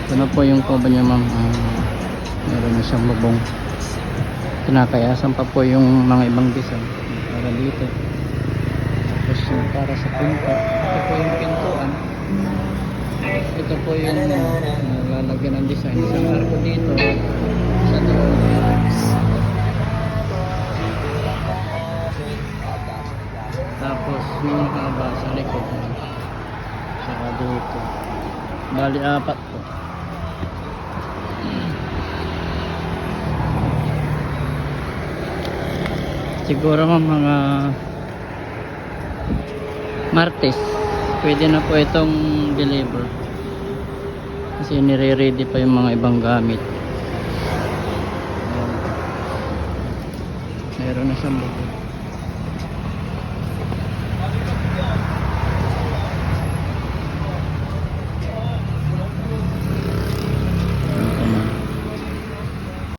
Ito na po yung kuba niya, ma'am. Meron na siyang lubong. Kinakayasan pa po yung mga ibang design para dito. Tapos yung para sa pinto, ito po yung pintuan. Ito po yung lalagyan ng design. Isang arko dito, sa doon. Tapos yung haba sa likod, saka dito. Bali apat po. Siguro mga Martes pwede na po itong deliver kasi nire-ready pa yung mga ibang gamit. Meron na siyang buko.